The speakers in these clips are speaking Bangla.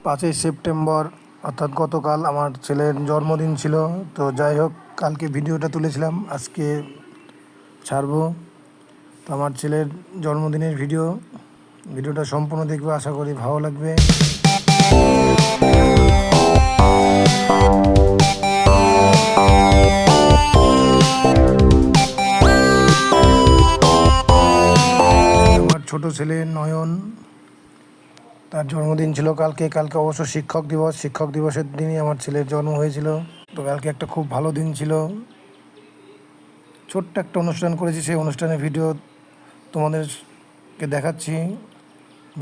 5ই সেপ্টেম্বর অর্থাৎ গতকাল আমার ছেলের জন্মদিন ছিল। তো যাই হোক, কালকে ভিডিওটা তুলেছিলাম, আজকে ছাড়বো। তো আমার ছেলের জন্মদিনের ভিডিওটা সম্পূর্ণ দেখবে, আশা করি ভালো লাগবে। আমার ছোট ছেলে নয়ন, তার জন্মদিন ছিল কালকে অবশ্য শিক্ষক দিবসের দিনই আমার ছেলের জন্ম হয়েছিল। তো কালকে একটা খুব ভালো দিন ছিল, ছোট্ট একটা অনুষ্ঠান করেছি, সেই অনুষ্ঠানের ভিডিও তোমাদেরকে দেখাচ্ছি।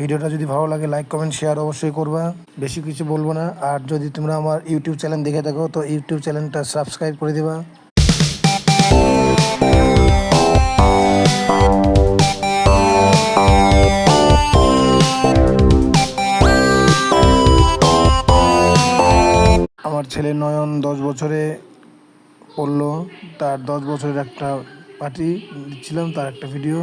ভিডিওটা যদি ভালো লাগে লাইক কমেন্ট শেয়ার অবশ্যই করবা, বেশি কিছু বলবো না। আর যদি তোমরা আমার ইউটিউব চ্যানেল দেখে থাকো তো ইউটিউব চ্যানেলটা সাবস্ক্রাইব করে দেবা। আমার ছেলে নয়ন 10 বছরে পড়লো, তার 10 বছরের একটা পার্টি দিচ্ছিলাম, তার একটা ভিডিও।